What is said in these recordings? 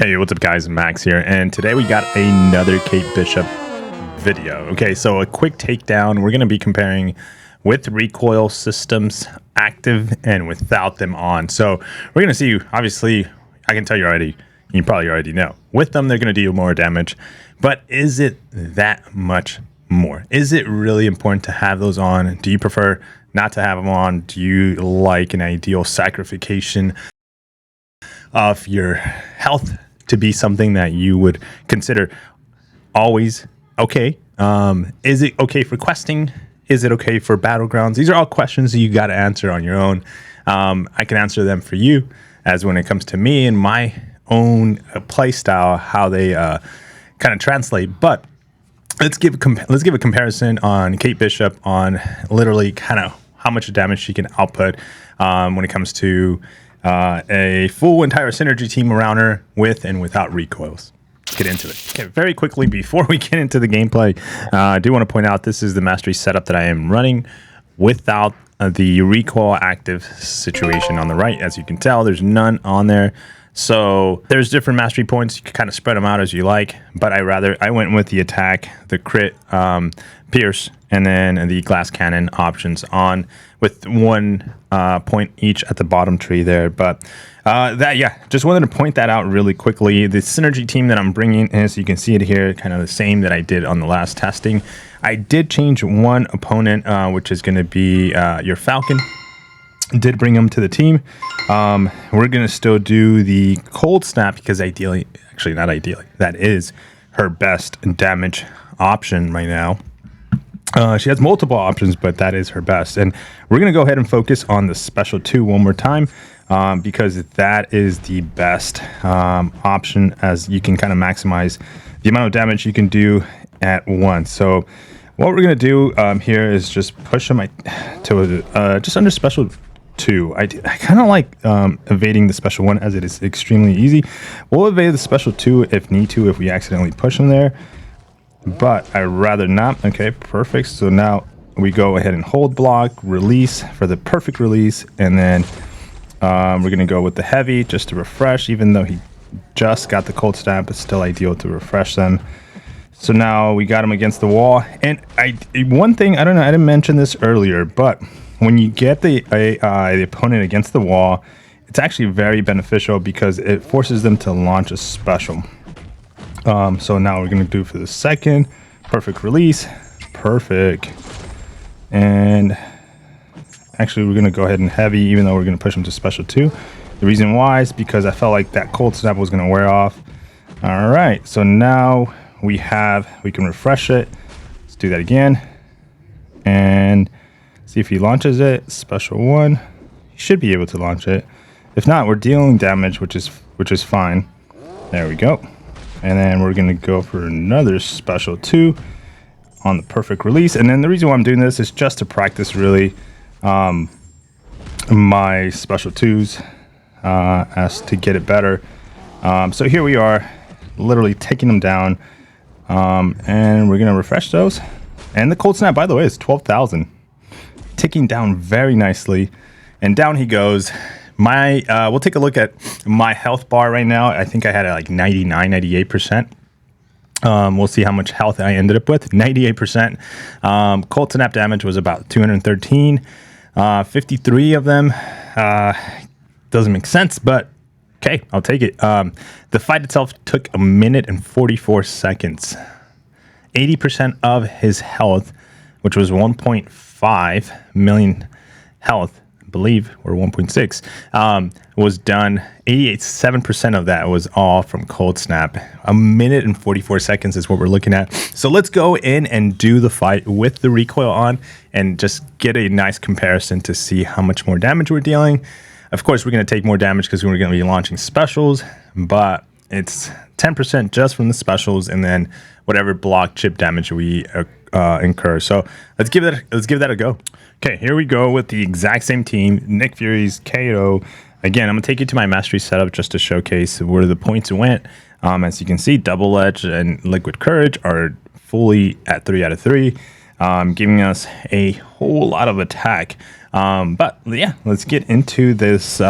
Hey, what's up guys, Max here, and today we got another Kate Bishop video. Okay, so a quick takedown. We're going to be comparing with recoil systems active and without them on. So we're going to see, obviously, I can tell you already, you probably already know, with them they're going to deal more damage, but is it that much more? Is it really important to have those on? Do you prefer not to have them on? Do you like an ideal sacrification of your health to be something that you would consider always okay? Is it okay for questing? Is it okay for battlegrounds? These are all questions that you got to answer on your own. I can answer them for you, as when it comes to me and my own play style, how they kind of translate. But let's give a comparison on Kate Bishop on literally kind of how much damage she can output when it comes to a full entire synergy team around her with and without recoils. Let's get into it. Okay, very quickly before we get into the gameplay, I do want to point out this is the mastery setup that I am running without the recoil active situation on the right. As you can tell, there's none on there. So there's different mastery points. You can kind of spread them out as you like, but I went with the attack, the crit, pierce, and then the glass cannon options on with 1 point each at the bottom tree there. But just wanted to point that out really quickly. The synergy team that I'm bringing, as you can see it here, kind of the same that I did on the last testing. I did change one opponent, which is going to be your Falcon. Did bring him to the team. We're gonna still do the cold snap because ideally, actually not ideally, that is her best damage option right now. She has multiple options, but that is her best. And we're gonna go ahead and focus on the special 2 one more time because that is the best option, as you can kind of maximize the amount of damage you can do at once. So what we're gonna do here is just push him to just under special 2. I kind of like evading the special 1 as it is extremely easy. We'll evade the special 2 if need to, if we accidentally push him there, but I'd rather not. Okay, perfect. So now we go ahead and hold block, release for the perfect release, and then we're gonna go with the heavy just to refresh. Even though he just got the cold snap, it's still ideal to refresh them. So now we got him against the wall. And one thing, I don't know, I didn't mention this earlier, but when you get the opponent against the wall, it's actually very beneficial because it forces them to launch a special. So now we're going to do for the second. Perfect release. Perfect. And actually, we're going to go ahead and heavy, even though we're going to push them to special 2. The reason why is because I felt like that cold snap was going to wear off. All right. So now we can refresh it. Let's do that again. And see if he launches it. Special 1. He should be able to launch it. If not, we're dealing damage, which is fine. There we go. And then we're going to go for another special 2 on the perfect release. And then the reason why I'm doing this is just to practice really my special 2s as to get it better. So here we are, literally taking them down. And we're going to refresh those. And the cold snap, by the way, is 12,000. Ticking down very nicely, and down he goes. We'll take a look at my health bar right now. I think I had like 98%. We'll see how much health I ended up with. 98%. Cold snap damage was about 213. 53 of them. Doesn't make sense, but okay, I'll take it. The fight itself took 1 minute and 44 seconds. 80% of his health, which was 1.5 million health, I believe, or 1.6, was done. 7% of that was all from cold snap. 1 minute and 44 seconds is what we're looking at. So let's go in and do the fight with the recoil on and just get a nice comparison to see how much more damage we're dealing. Of course, we're going to take more damage because we're going to be launching specials, but it's 10% just from the specials, and then whatever block chip damage we incur. So let's give that a go. Okay, here we go with the exact same team. Nick Fury's KO. Again, I'm gonna take you to my mastery setup just to showcase where the points went. As you can see, Double Edge and Liquid Courage are fully at 3 out of 3, giving us a whole lot of attack. But yeah, let's get into this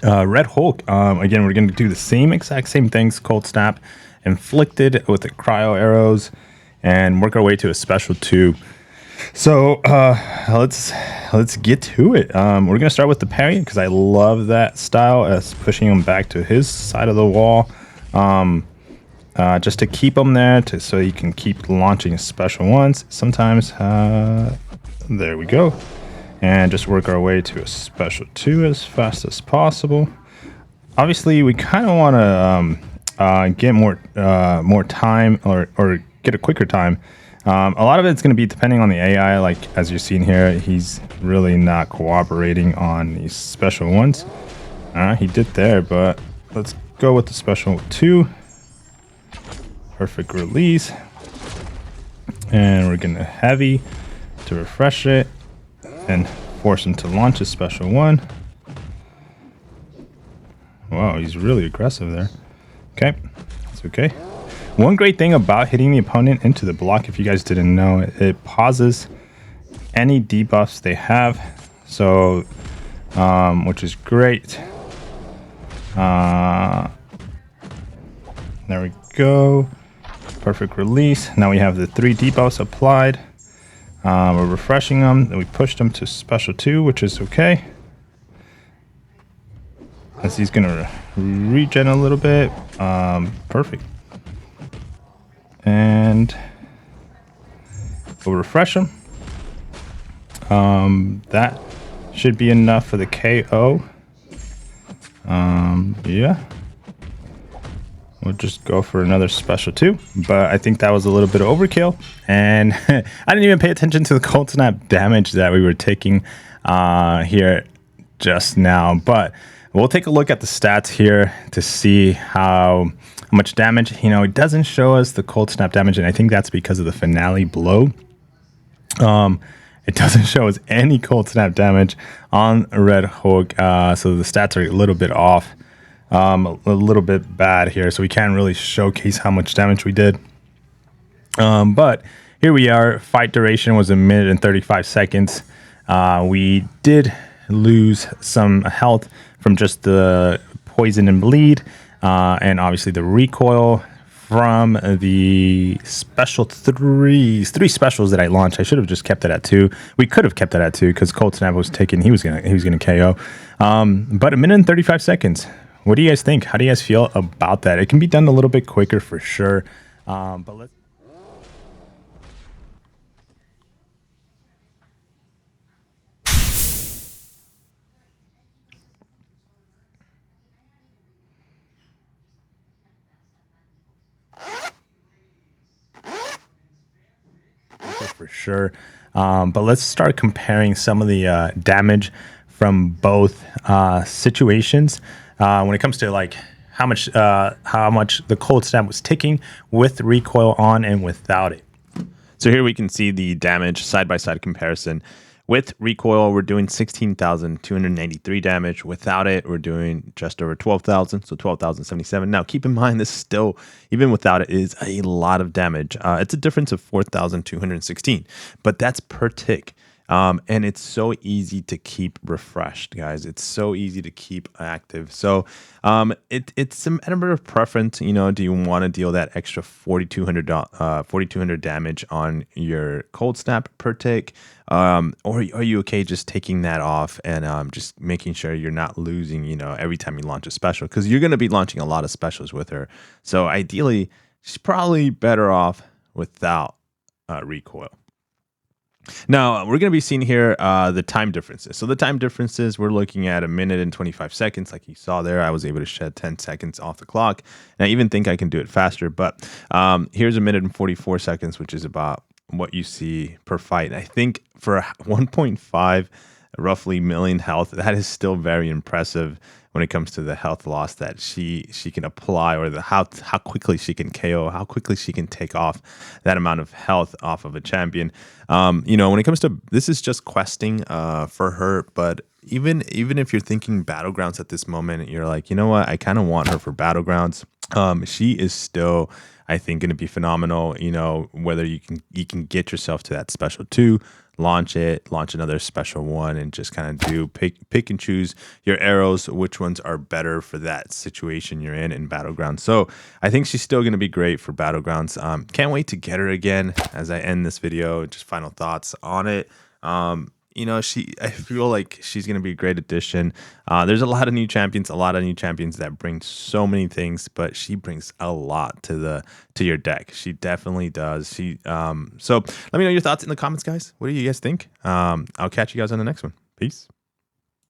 Red Hulk, again, we're going to do the exact same things, cold snap, inflicted with the cryo arrows, and work our way to a special 2. So let's get to it. We're gonna start with the parry because I love that style as pushing him back to his side of the wall, just to keep him there so you can keep launching special ones. Sometimes there we go, and just work our way to a special 2 as fast as possible. Obviously, we kind of want to get more time or get a quicker time. A lot of it's going to be depending on the AI. Like as you're seeing here, he's really not cooperating on these special ones. He did there, but let's go with the special 2. Perfect release. And we're going to heavy to refresh it and force him to launch a special 1. Wow, he's really aggressive there. Okay, that's okay. One great thing about hitting the opponent into the block, if you guys didn't know, it pauses any debuffs they have, so which is great. There we go. Perfect release. Now we have the 3 debuffs applied. We're refreshing them. Then we pushed them to special 2, which is okay. As he's gonna regen a little bit. Perfect. And we'll refresh them. That should be enough for the KO. Yeah. We'll just go for another special 2. But I think that was a little bit of overkill. And I didn't even pay attention to the cold snap damage that we were taking here just now. But we'll take a look at the stats here to see how much damage. It doesn't show us the cold snap damage, and I think that's because of the finale blow. It doesn't show us any cold snap damage on Red Hulk, so the stats are a little bit off, a little bit bad here, so we can't really showcase how much damage we did. But here we are. Fight duration was 1 minute and 35 seconds. We did lose some health from just the poison and bleed, and obviously the recoil from the special 3 specials that I launched. I should have just kept it at 2. We could have kept it at 2 because cold snap was taken. He was gonna KO. But 1 minute and 35 seconds. What do you guys think? How do you guys feel about that? It can be done a little bit quicker for sure. But let's. For sure. But let's start comparing some of the damage from both situations when it comes to like how much the cold snap was ticking with recoil on and without it. So here we can see the damage side-by-side comparison. With recoil, we're doing 16,293 damage. Without it, we're doing just over 12,000, so 12,077. Now, keep in mind, this still, even without it, is a lot of damage. It's a difference of 4,216, but that's per tick. And it's so easy to keep refreshed, guys. It's so easy to keep active. So it's a matter of preference. Do you want to deal that extra 4,200 damage on your cold snap per tick? Or are you okay just taking that off and just making sure you're not losing, every time you launch a special? Because you're going to be launching a lot of specials with her. So ideally, she's probably better off without recoil. Now, we're going to be seeing here the time differences. So the time differences, we're looking at 1 minute and 25 seconds. Like you saw there, I was able to shed 10 seconds off the clock. And I even think I can do it faster. But here's 1 minute and 44 seconds, which is about what you see per fight. I think for 1.5 roughly million health, that is still very impressive when it comes to the health loss that she can apply, or how quickly she can KO, how quickly she can take off that amount of health off of a champion. When it comes to, this is just questing for her, but even if you're thinking battlegrounds at this moment, you're like, you know what, I kind of want her for battlegrounds. She is still, I think, going to be phenomenal. Whether you can get yourself to that special 2 launch it, launch another special one, and just kind of do pick and choose your arrows, which ones are better for that situation you're in Battlegrounds. So I think she's still going to be great for Battlegrounds. Can't wait to get her again. As I end this video, just final thoughts on it. You know, I feel like she's going to be a great addition. There's a lot of new champions that bring so many things, but she brings a lot to your deck. She definitely does. So let me know your thoughts in the comments, guys. What do you guys think? I'll catch you guys on the next one. Peace.